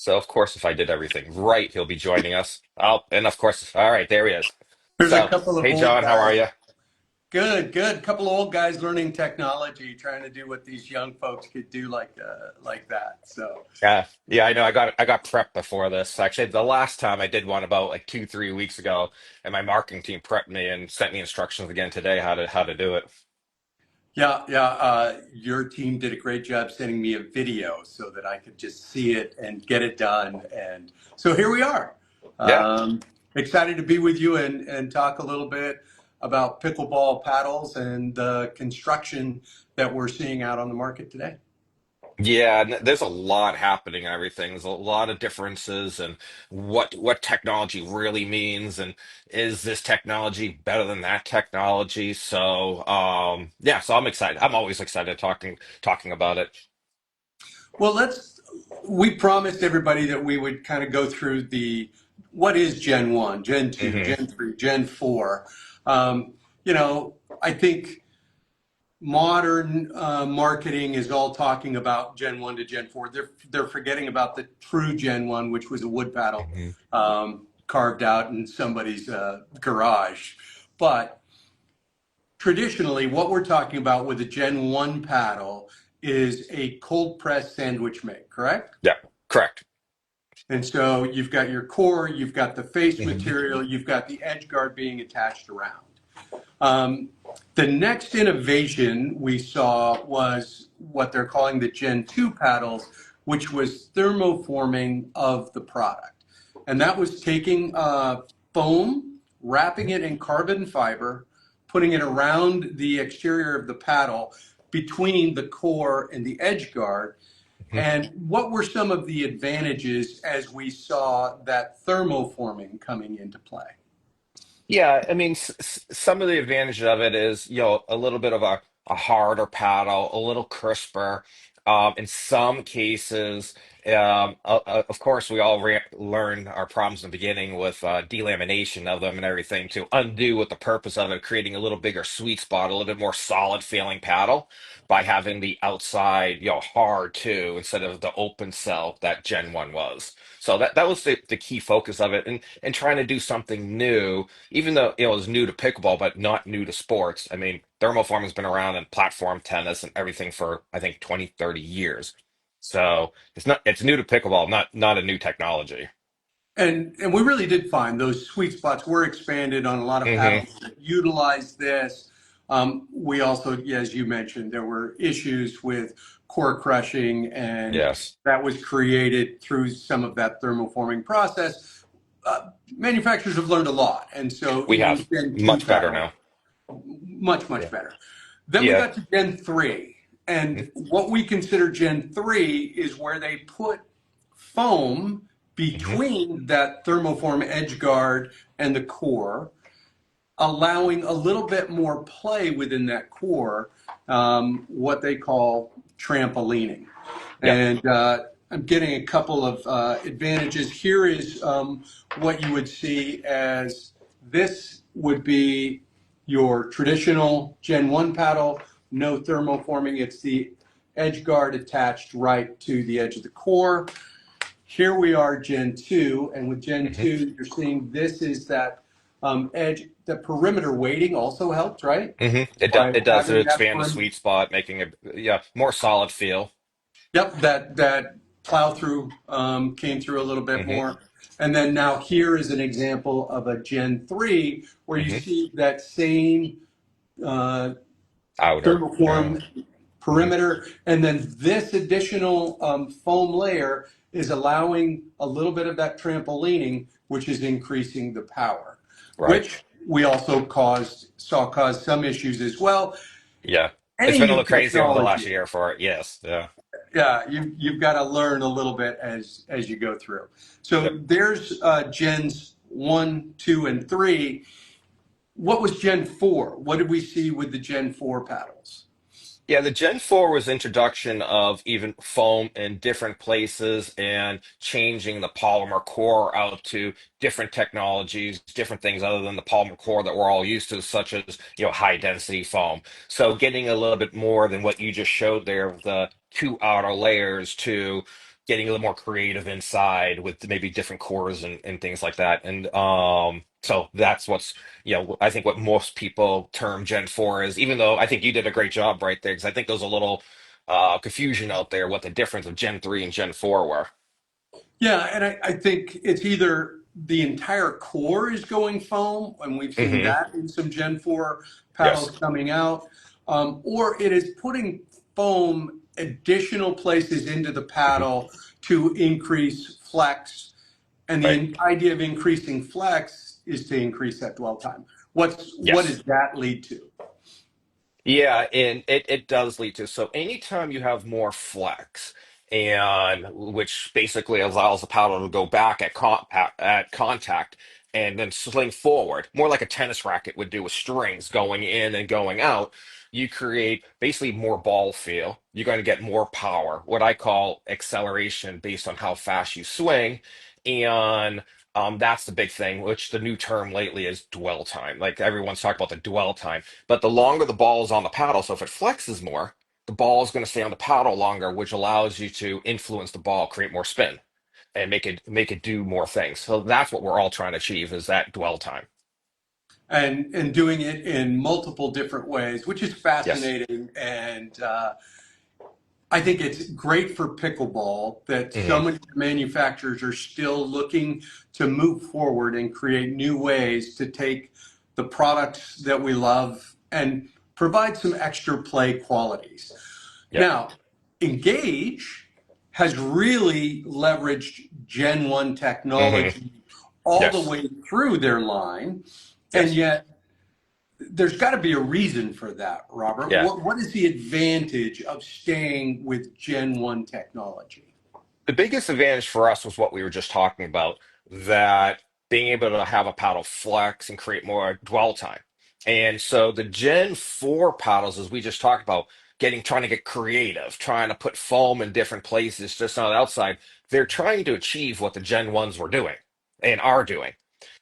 So of course, if I did everything right, he'll be joining us. Oh, and of course, all right, there he is. There's a So, couple of hey old John, how are guys. you? Good, good. Couple of old guys learning technology, trying to do what these young folks could do like that. So, Yeah, I know. I got prepped before this. Actually, the last time I did one about like 2, 3 weeks ago, and my marketing team prepped me and sent me instructions again today how to do it. yeah, yeah. Your team did a great job sending me a video so that I could just see it and get it done. And so here we are. Yeah. Um, Excited to be with you and talk a little bit about pickleball paddles and the construction that we're seeing out on the market today. Yeah, and there's a lot happening and everything. There's a lot of differences and what technology really means and is this technology better than that technology? So yeah, so I'm excited. I'm always excited talking about it. Well, we promised everybody that we would kind of go through what is Gen 1, Gen 2, Hmm. Gen 3, Gen 4. Um, I think modern marketing is all talking about Gen 1 to Gen 4. They're forgetting about the true Gen 1, which was a wood paddle Hmm. carved out in somebody's garage. But traditionally, what we're talking about with a Gen 1 paddle is a cold press sandwich make, correct? Yeah, correct. And so you've got your core, you've got the face Hmm. material, you've got the edge guard being attached around. Um, the next innovation we saw was what they're calling the Gen 2 paddles, which was thermoforming of the product. And that was taking foam, wrapping it in carbon fiber, putting it around the exterior of the paddle between the core and the edge guard. And what were some of the advantages as we saw that thermoforming coming into play? Yeah, I mean, some of the advantage of it is, a little bit of a harder paddle, a little crisper. In some cases, of course, we all learn our problems in the beginning with delamination of them and everything to undo what the purpose of it, creating a little bigger sweet spot, a little bit more solid feeling paddle by having the outside, hard too, instead of the open cell that Gen 1 was. So that was the key focus of it, and trying to do something new even though it was new to pickleball, but not new to sports. I mean, thermoform has been around in platform tennis and everything for I think 20, 30 years. So it's new to pickleball, not a new technology. And we really did find those sweet spots were expanded on a lot of Hmm. paddles that utilize this. We also, yeah, as you mentioned, there were issues with core crushing, and Yes. that was created through some of that thermoforming process. Manufacturers have learned a lot, and so We even have Gen 2 much better paddles, now. much, much Yeah. better. Then we Yeah. got to Gen 3, and what we consider Gen 3 is where they put foam Hmm. between that thermoform edge guard and the core, allowing a little bit more play within that core, what they call trampolining. Yeah. And I'm getting a couple of advantages. Here is what you would see as this would be your traditional Gen 1 paddle, no thermoforming. It's the edge guard attached right to the edge of the core. Here we are, Gen 2, and with Gen Hmm. 2, you're seeing this is that edge, the perimeter weighting also helped, right? By It does having that expand the perimeter. sweet spot, making it more solid feel. Yep, that plow through came through a little bit Hmm. more. And then now here is an example of a Gen 3 where you Hmm. see that same uh, Outer. Yeah. thermoform Hmm. perimeter. And then this additional foam layer is allowing a little bit of that trampolining, which is increasing the power, Right. which we also saw cause some issues as well. Yeah. It's Any been a new little crazy over the last technology, year for it. Yes. Yeah. yeah, you've got to learn a little bit as you go through. Yep. So there's Gens 1, 2, and 3. What was Gen 4? What did we see with the Gen 4 paddles? Yeah, the Gen 4 was introduction of even foam in different places and changing the polymer core out to different technologies, different things other than the polymer core that we're all used to, such as, high density foam. So getting a little bit more than what you just showed there of the two outer layers to getting a little more creative inside with maybe different cores and things like that. And so that's what's, I think what most people term Gen 4 is, even though I think you did a great job right there, because I think there's a little confusion out there what the difference of Gen 3 and Gen 4 were. Yeah, and I think it's either the entire core is going foam, and we've seen Hmm. that in some Gen 4 paddles Yes. coming out, or it is putting foam additional places into the Hmm. paddle to increase flex. And Right. the idea of increasing flex is to increase that dwell time. What Yes. does that lead to? Yeah, and it does lead to, so anytime you have more flex, and which basically allows the paddle to go back at contact and then sling forward, more like a tennis racket would do with strings going in and going out, you create basically more ball feel. You're going to get more power, what I call acceleration based on how fast you swing. And that's the big thing, which the new term lately is dwell time. Like everyone's talking about the dwell time, but the longer the ball is on the paddle, so if it flexes more, the ball is going to stay on the paddle longer, which allows you to influence the ball, create more spin, and make it do more things. So that's what we're all trying to achieve is that dwell time. And doing it in multiple different ways, which is Yes. fascinating. And I think it's great for pickleball that so Hmm. many manufacturers are still looking to move forward and create new ways to take the products that we love and provide some extra play qualities. Yep. Now, Engage has really leveraged Gen 1 Hmm. technology all the Yes. way through their line, and Yes. yet there's got to be a reason for that, Robert. Yeah. What is the advantage of staying with Gen 1 technology? The biggest advantage for us was what we were just talking about, that being able to have a paddle flex and create more dwell time. And so the Gen 4 paddles, as we just talked about, trying to get creative, trying to put foam in different places just on the outside, they're trying to achieve what the Gen 1s were doing and are doing.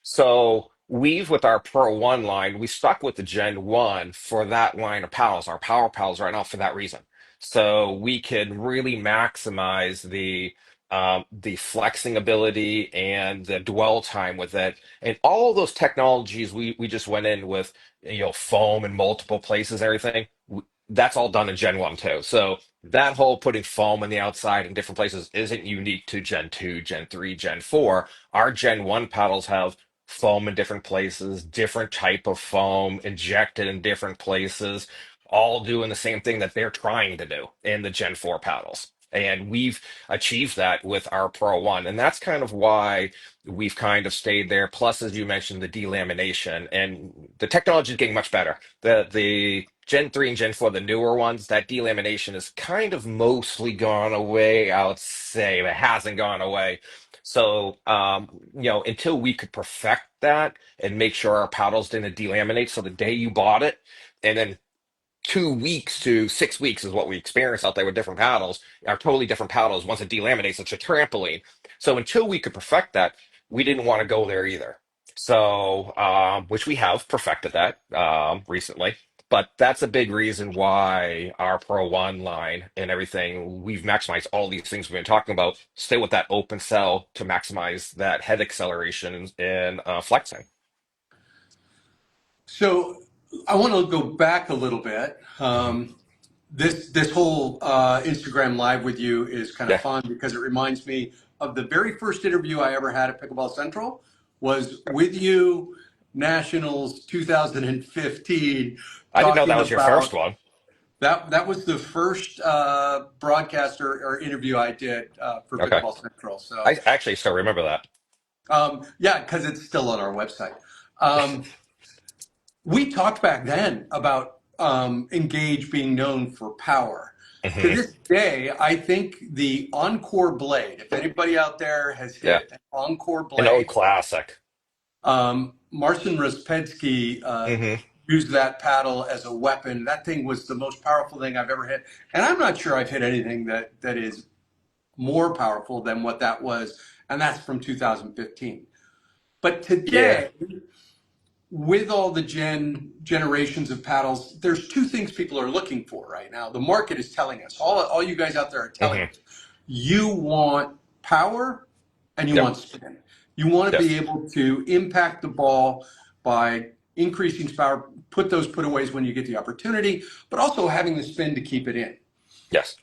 So we've, with our Pro 1 line, we stuck with the Gen 1 for that line of paddles, our power paddles right now for that reason. So we can really maximize the flexing ability and the dwell time with it, and all of those technologies we just went in with, foam in multiple places, everything. That's all done in Gen 1 too. So that whole putting foam on the outside in different places isn't unique to Gen 2, Gen 3, Gen 4. Our Gen 1 paddles have foam in different places, different type of foam injected in different places, all doing the same thing that they're trying to do in the Gen 4 paddles. And we've achieved that with our Pro 1. And that's kind of why we've kind of stayed there. Plus, as you mentioned, the delamination and the technology is getting much better. The Gen 3 and Gen 4, the newer ones, that delamination is kind of mostly gone away. I would say it hasn't gone away. So, until we could perfect that and make sure our paddles didn't delaminate, so the day you bought it, and then 2 weeks to 6 weeks is what we experience out there with different paddles, are totally different paddles once it delaminates. It's a trampoline. So until we could perfect that, we didn't want to go there either. So, which we have perfected that recently. But that's a big reason why our Pro 1 line and everything, we've maximized all these things we've been talking about, stay with that open cell to maximize that head acceleration and flexing. So I want to go back a little bit. Hmm. This whole Instagram live with you is kind of Yeah. fun because it reminds me of the very first interview I ever had at Pickleball Central was with you, Nationals 2015, I didn't know that talking was your first about one. that was the first broadcaster or interview I did for Okay. Pickleball Central. So I actually still remember that. yeah, because it's still on our website. Um, we talked back then about Engage being known for power. To Hmm. this day, I think the Encore blade, if anybody out there has Yeah. hit an Encore An old blade, classic. Marcin Rozpetsky Hmm. used that paddle as a weapon. That thing was the most powerful thing I've ever hit. And I'm not sure I've hit anything that is more powerful than what that was. And that's from 2015. But Yeah. today, with all the generations of paddles, there's two things people are looking for right now. The market is telling us, all you guys out there are telling Hmm. us. you want power and you Yep. want spin. You want to be Yes. able to impact the ball by increasing power, put those putaways when you get the opportunity, but also having the spin to keep it in. Yes.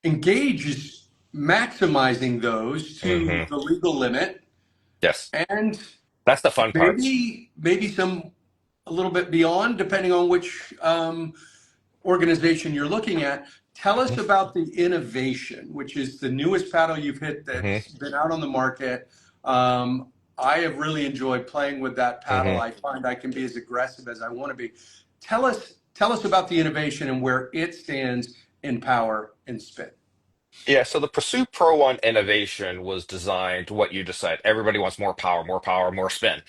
Engage is maximizing those to Hmm. the legal limit Yes. and That's the fun parts. maybe some a little bit beyond, depending on which organization you're looking at. Tell us about the innovation, which is the newest paddle you've hit Hmm. that's been out on the market. I have really enjoyed playing with that paddle. Hmm. I find I can be as aggressive as I want to be. Tell us about the innovation and where it stands in power and spin. Yeah, so the Pursuit Pro One innovation was designed what you just said. Everybody wants more power, more spin.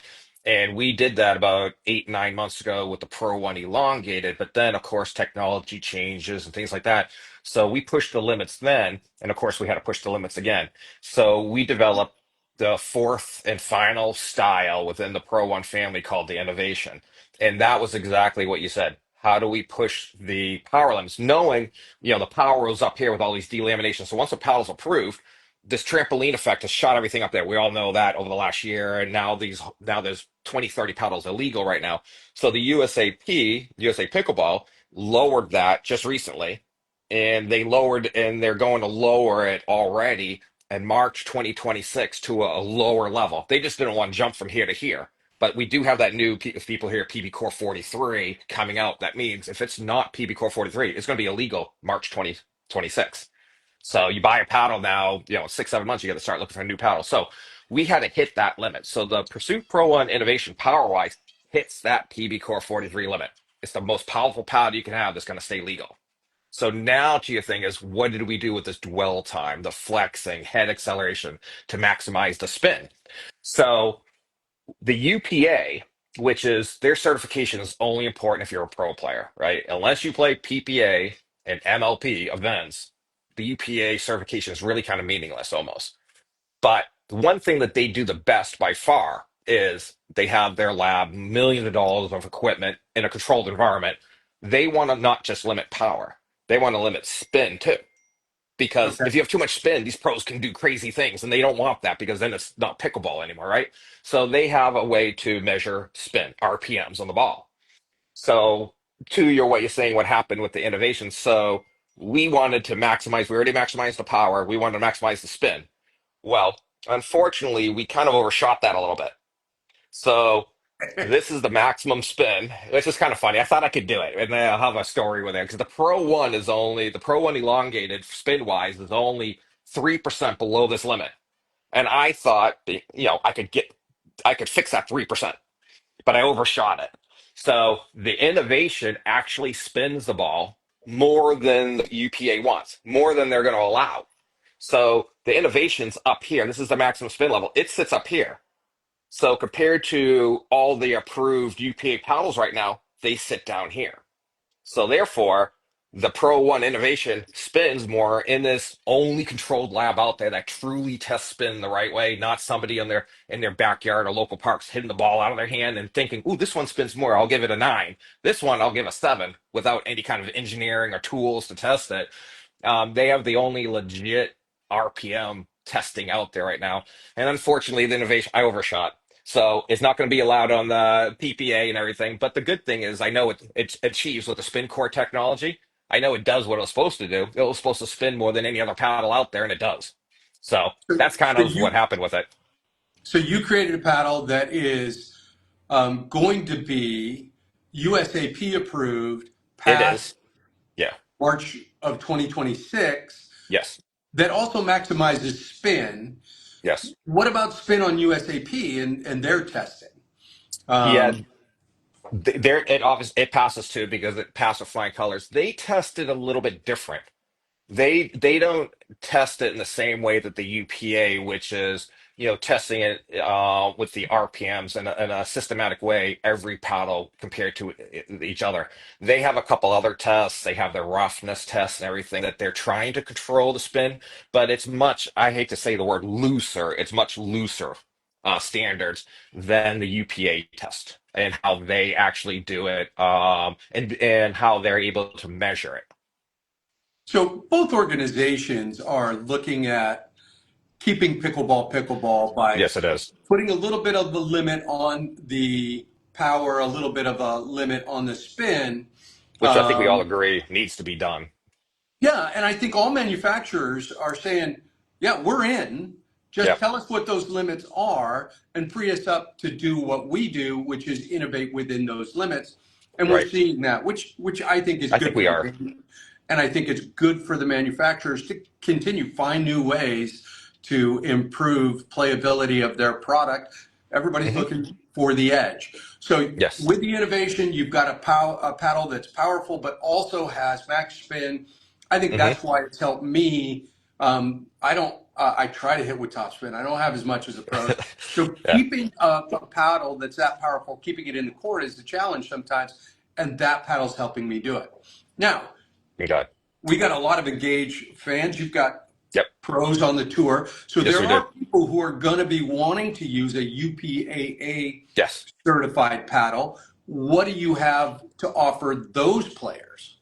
And we did that about 8, 9 months ago with the Pro One Elongated. But then, of course, technology changes and things like that. So we pushed the limits then. And of course, we had to push the limits again. So we developed the fourth and final style within the Pro One family called the Innovation. And that was exactly what you said. How do we push the power limits? Knowing the power was up here with all these delaminations. So once the paddle's approved, this trampoline effect has shot everything up there. We all know that over the last year, and now there's 20, 30 paddles illegal right now. So the USA Pickleball, lowered that just recently, and they're going to lower it already in March 2026 to a lower level. They just didn't want to jump from here to here. But we do have that new, if people hear PB Core 43 coming out, that means if it's not PB Core 43, it's going to be illegal March 2026. So you buy a paddle now, 6, 7 months, you got to start looking for a new paddle. So we had to hit that limit. So the Pursuit Pro One innovation power wise hits that PB Core 43 limit. It's the most powerful paddle you can have that's going to stay legal. So now to your thing is, what did we do with this dwell time, the flexing, head acceleration to maximize the spin? So the UPA, which is their certification, is only important if you're a pro player, right? Unless you play PPA and MLP events, the UPA certification is really kind of meaningless almost. But the one thing that they do the best by far is they have their lab, millions of dollars of equipment in a controlled environment. They want to not just limit power, they want to limit spin too. Because Okay. if you have too much spin, these pros can do crazy things, and they don't want that because then it's not pickleball anymore, right? So they have a way to measure spin, RPMs on the ball. So to your what you're saying, what happened with the innovation? So we wanted to maximize. We already maximized the power. We wanted to maximize the spin. Well, unfortunately, we kind of overshot that a little bit. So this is the maximum spin, which is kind of funny. I thought I could do it, and then I'll have a story with it because the Pro One elongated spin wise is only 3% below this limit, and I thought I could fix that 3%, but I overshot it. So the innovation actually spins the ball more than the UPA wants, more than they're going to allow. So the innovation's up here. This is the maximum spin level. It sits up here. So compared to all the approved UPA paddles right now, they sit down here. So therefore, the Pro One innovation spins more in this only controlled lab out there that truly tests spin the right way, not somebody in their backyard or local parks hitting the ball out of their hand and thinking, "Ooh, this one spins more. I'll give it a 9. This one I'll give a 7," without any kind of engineering or tools to test it. They have the only legit RPM testing out there right now. And unfortunately, the innovation, I overshot. So it's not going to be allowed on the PPA and everything. But the good thing is, I know it achieves with the spin core technology. I know it does what it was supposed to do. It was supposed to spin more than any other paddle out there, and it does. So So, that's kind so of what you happened with it. so you created a paddle that is going to be USAP approved It past is. Yeah. March of 2026 Yes. that also maximizes spin. Yes. What about spin on USAP and their testing? Yeah. Um, There, it passes too because it passed with flying colors. They tested a little bit different. They don't test it in the same way that the UPA, which is testing it with the RPMs in a systematic way, every paddle compared to each other. They have a couple other tests. They have their roughness tests and everything that they're trying to control the spin, but it's much, I hate to say the word looser. It's much looser standards than the UPA test and how they actually do it, and how they're able to measure it. So both organizations are looking at keeping pickleball by Yes, it is, putting a little bit of the limit on the power, a little bit of a limit on the spin. which I think we all Um, agree needs to be done. yeah, and I think all manufacturers are saying, yeah, we're in. Just Yep. tell us what those limits are and free us up to do what we do, which is innovate within those limits. And we're Right. seeing that, which I think is I think good for we the are. game. And I think it's good for the manufacturers to continue find new ways to improve playability of their product. Everybody's Hmm. looking for the edge. So Yes. with the innovation, you've got a paddle that's powerful, but also has max spin. I think Hmm. that's why it's helped me. I don't. I try to hit with top spin. I don't have as much as the pros. So Yeah. keeping a paddle that's that powerful, keeping it in the court is the challenge sometimes, and that paddle's helping me do it. Now Okay. we got a lot of Engage fans. You've got Yep. pros on the tour. So Yes, there we do. are people who are going to be wanting to use a UPAA Yes. certified paddle. What do you have to offer those players?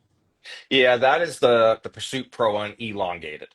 Yeah, that is the Pursuit Pro One elongated.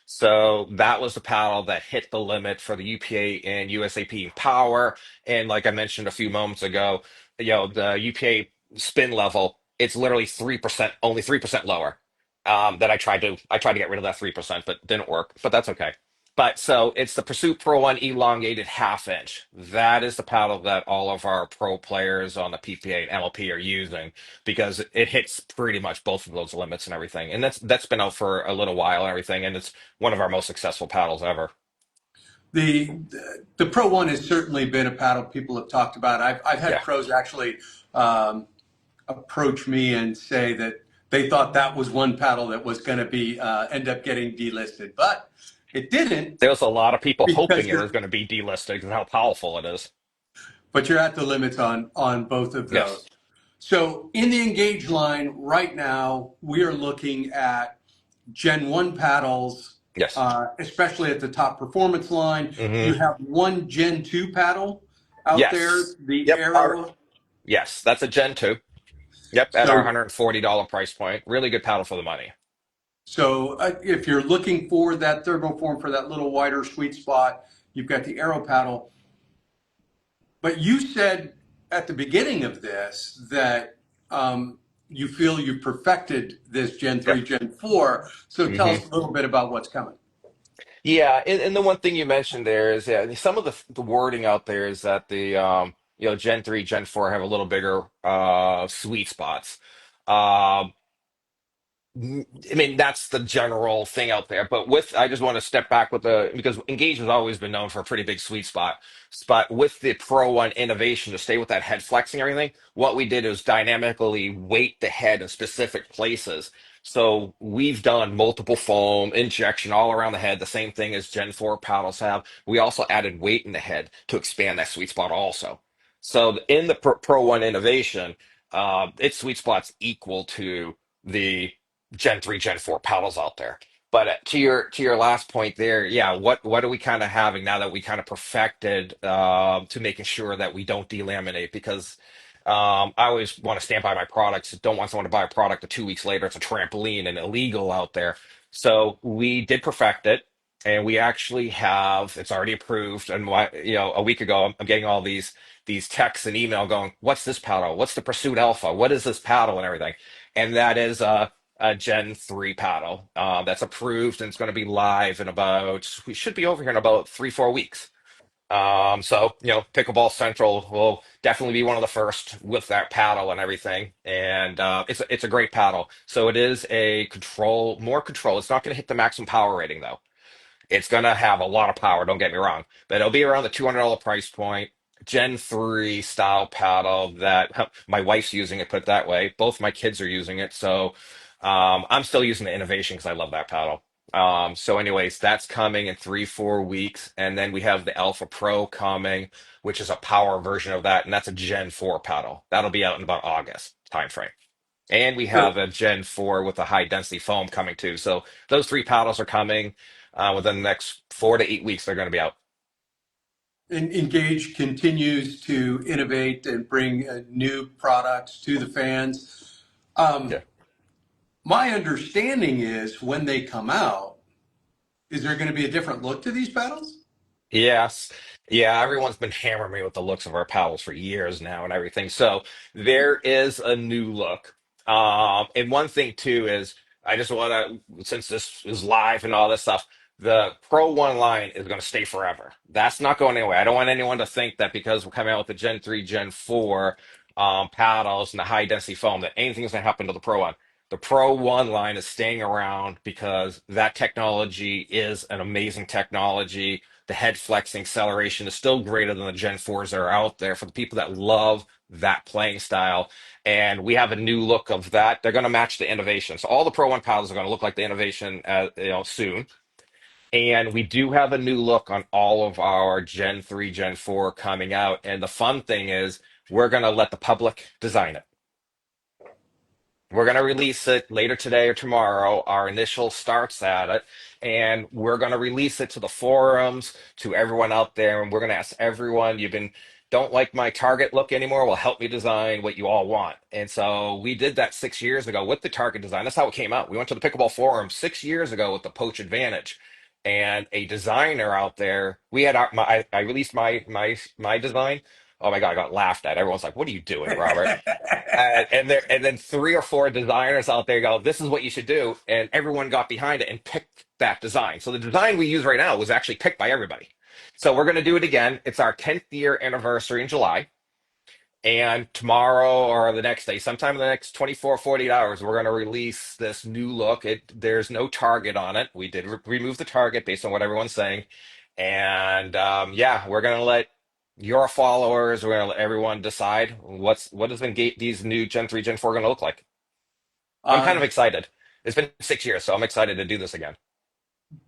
So that was the paddle that hit the limit for the UPA and USAP power. And like I mentioned a few moments ago, the UPA spin level, it's literally 3%, only 3% lower. That I tried to get rid of that 3%, but didn't work. But that's okay. But so it's the Pursuit Pro One elongated half inch. That is the paddle that all of our pro players on the PPA and MLP are using because it hits pretty much both of those limits and everything. And that's been out for a little while and everything, and it's one of our most successful paddles ever. The the Pro One has certainly been a paddle people have talked about. I've had Yeah. pros actually approach me and say that they thought that was one paddle that was going to be end up getting delisted, but it didn't There's a lot of people hoping because it was going to be delisted because of how powerful it is. but you're at the limits on both of Yes. those. So in the Engage line right now, we are looking at Gen 1 paddles, Yes. especially at the top performance line. Hmm. You have one Gen 2 paddle out there, Yes. the Yep. Our Arrow. yes, that's a Gen 2. Yep, at our So, $140 price point. Really good paddle for the money. so if you're looking for that thermoform for that little wider sweet spot, you've got the Arrow paddle. But you said at the beginning of this that you feel you've perfected this Gen Yeah. 3, Gen 4. So tell Hmm. us a little bit about what's coming. Yeah, and the one thing you mentioned there is, yeah, some of the wording out there is that the Gen 3, Gen 4 have a little bigger sweet spots. Um I mean, that's the general thing out there. But I just want to step back with because Engage has always been known for a pretty big sweet spot with the Pro One innovation to stay with that head flexing and everything. What we did is dynamically weight the head in specific places. So we've done multiple foam injection all around the head, the same thing as Gen 4 paddles have. We also added weight in the head to expand that sweet spot also. So in the Pro One innovation, its sweet spot's equal to the Gen 3, Gen 4 paddles out there. But to your last point there, yeah, what are we kind of having now that we kind of perfected to making sure that we don't delaminate? Because I always want to stand by my products. Don't want someone to buy a product and 2 weeks later it's a trampoline and illegal out there. So we did perfect it, and we actually have it's already approved. And a week ago, I'm getting all these texts and email going, "What's this paddle? What's the Pursuit Alpha? What is this paddle and everything?" And that is a Gen 3 paddle that's approved and it's going to be live we should be over here in about 3, 4 weeks. So, Pickleball Central will definitely be one of the first with that paddle and everything. And it's a great paddle. So it is more control. It's not going to hit the maximum power rating though. It's going to have a lot of power, don't get me wrong, but it'll be around the $200 price point. Gen 3 style paddle that my wife's using it, put it that way. Both my kids are using it. So I'm still using the innovation because I love that paddle. So, anyways, that's coming in 3, 4 weeks. And then we have the Alpha Pro coming, which is a power version of that. And that's a Gen 4 paddle. That'll be out in about August timeframe. And we So have a Gen 4 with a high density foam coming too. So those three paddles are coming within the next 4 to 8 weeks. They're going to be out. Engage continues to innovate and bring new products to the fans. Um, Yeah. My understanding is when they come out, is there going to be a different look to these paddles? Yes. Yeah, everyone's been hammering me with the looks of our paddles for years now and everything. So there is a new look. And one thing too is I just want to, since this is live and all this stuff, the Pro One line is going to stay forever. That's not going anywhere. I don't want anyone to think that because we're coming out with the Gen 3, Gen 4 paddles and the high density foam that anything's going to happen to the Pro One. The Pro One line is staying around because that technology is an amazing technology. The head flexing acceleration is still greater than the Gen 4s that are out there for the people that love that playing style. And we have a new look of that. They're going to match the innovation. So all the Pro 1 paddles are going to look like the innovation soon. And we do have a new look on all of our Gen 3, Gen 4 coming out. And the fun thing is we're going to let the public design it. We're going to release it later today or tomorrow. Our initial starts at it, and we're going to release it to the forums, to everyone out there, and we're going to ask everyone, don't like my Target look anymore? Well, help me design what you all want. And so we did that 6 years ago with the Target design. That's how it came out. We went to the pickleball forum 6 years ago with the Poach Advantage. And a designer out there, we had I released my design. Oh my God, I got laughed at. Everyone's like, "What are you doing, Robert?" And then three or four designers out there go, this is what you should do, and everyone got behind it and picked that design. So the design we use right now was actually picked by everybody. So we're going to do it again. It's our 10th year anniversary in July, and tomorrow or the next day, sometime in the next 24, 48 hours, we're going to release this new look. There's no target on it. We did remove the target based on what everyone's saying. And yeah, we're going to let your followers, we're going to let everyone decide what is these new Gen 3, Gen 4 going to look like. I'm kind Uh, of excited. It's been 6 years, so I'm excited to do this again.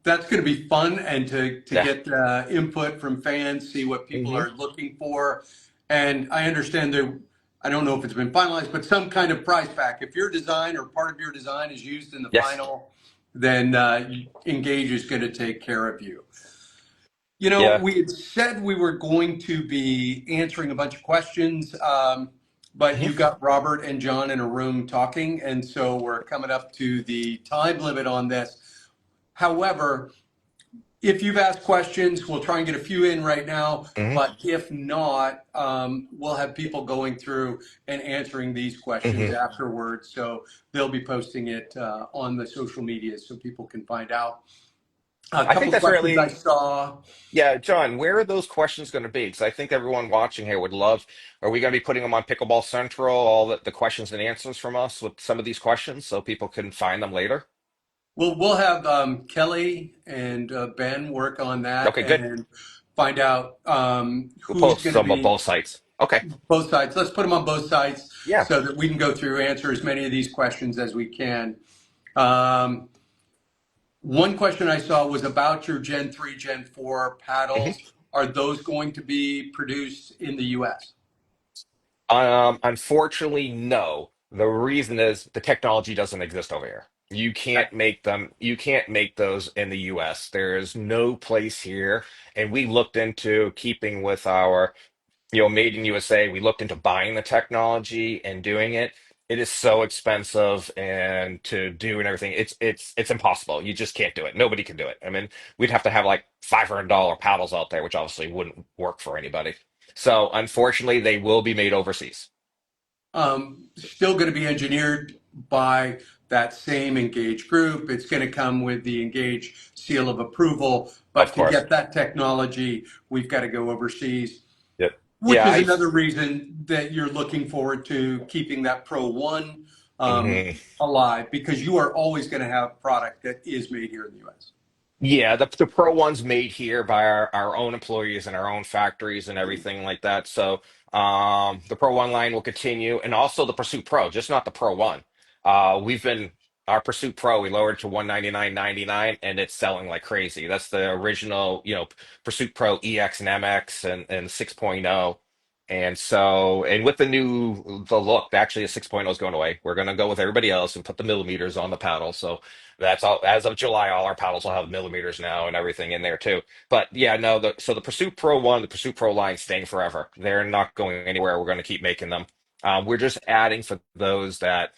that's going to be fun, and to Yeah. get input from fans, see what people Hmm. are looking for. And I understand there, I don't know if it's been finalized, but some kind of prize pack. If your design or part of your design is used in the Yes. final, then Engage is going to take care of you. You know, Yeah. we had said we were going to be answering a bunch of questions, but you Hmm. got Robert and John in a room talking, and so we're coming up to the time limit on this. However, if you've asked questions, we'll try and get a few in right now. Hmm. But if not, we'll have people going through and answering these questions Hmm. afterwards. So they'll be posting it on the social media so people can find out. A I think couple of that's questions I really saw. Yeah, John, where are those questions going to be? Because I think everyone watching here would love. Are we going to be putting them on Pickleball Central, all the questions and answers from us with some of these questions so people can find them later? We'll have Kelly and Ben work on that Okay, good. and find out We'll who's post going to some of be both sites. Okay. both sides. Let's put them on both sides Yeah. so that we can go through, answer as many of these questions as we can. Um, One question I saw was about your Gen 3, Gen 4 Mhm. paddles. Are those going to be produced in the US? Unfortunately, no. The reason is the technology doesn't exist over here. You Okay. can't make them. You can't make those in the US. There is no place here. And we looked into keeping with our made in USA. We looked into buying the technology and doing it. It is so expensive and to do and everything. It's impossible. You just can't do it. Nobody can do it. I mean, we'd have to have like $500 paddles out there, which obviously wouldn't work for anybody. So unfortunately, they will be made overseas. Still going to be engineered by that same Engage group. It's going to come with the Engage seal of approval. Of But to course. get that technology, we've got to go overseas, Yep. which Yeah, is I. another reason that you're looking forward to keeping that Pro One Mhm. alive, because you are always going to have product that is made here in the US. Yeah, the Pro one's made here by our own employees and our own factories and everything like that. So the Pro One line will continue, and also the Pursuit Pro, just not the Pro One. We've been our Pursuit Pro, we lowered to 199.99, and it's selling like crazy. That's the original, Pursuit Pro EX and MX and 6.0. And so, and with the look, actually, a 6.0 is going away. We're going to go with everybody else and put the millimeters on the paddle. So that's all. As of July, all our paddles will have millimeters now and everything in there too. But yeah, no. So the Pursuit Pro One, the Pursuit Pro line, staying forever. They're not going anywhere. We're going to keep making them. We're just adding for those that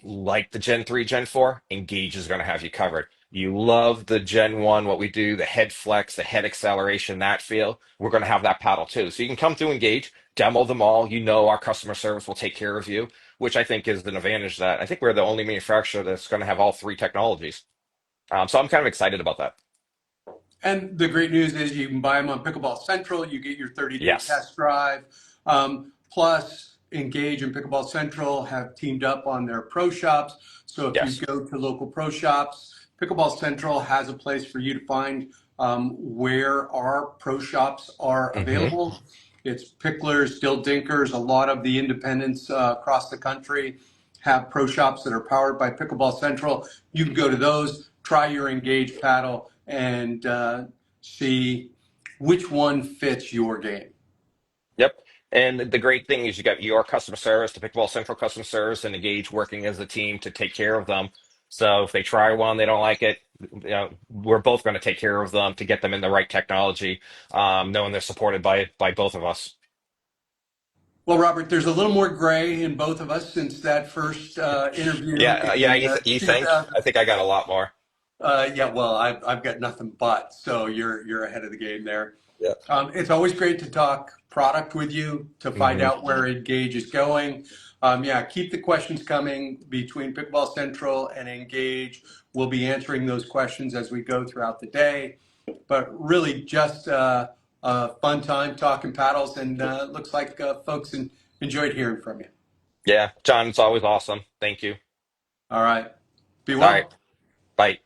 like the Gen 3, Gen 4, Engage is going to have you covered. You love the Gen 1, what we do, the head flex, the head acceleration, that feel. We're going to have that paddle too. So you can come through Engage, demo them all. Our customer service will take care of you, which I think is an advantage that I think we're the only manufacturer that's going to have all three technologies. So I'm kind of excited about that. And the great news is you can buy them on Pickleball Central. You get your 30-day Yes. test drive. Plus, Engage and Pickleball Central have teamed up on their pro shops. So if you Yes. go to local pro shops, Pickleball Central has a place for you to find where our pro shops are Hmm. available. It's Picklers, Still Dinkers, a lot of the independents across the country have pro shops that are powered by Pickleball Central. You can go to those, try your Engage paddle, and see which one fits your game. Yep. And the great thing is you got your customer service, the Pickleball Central customer service, and Engage working as a team to take care of them. So if they try one, they don't like it, we're both going to take care of them to get them in the right technology, knowing they're supported by both of us. Well, Robert, there's a little more gray in both of us since that first interview Yeah, in you think? 2000. I think I got a lot more. Yeah, well, I've got nothing but, so you're ahead of the game there. Yeah. It's always great to talk product with you to find Hmm. out where Engage is going. Yeah, keep the questions coming between Pickleball Central and Engage. We'll be answering those questions as we go throughout the day. But really, just a fun time talking paddles, and looks like folks enjoyed hearing from you. Yeah, John, it's always awesome. Thank you. All right, be All right. well. Bye.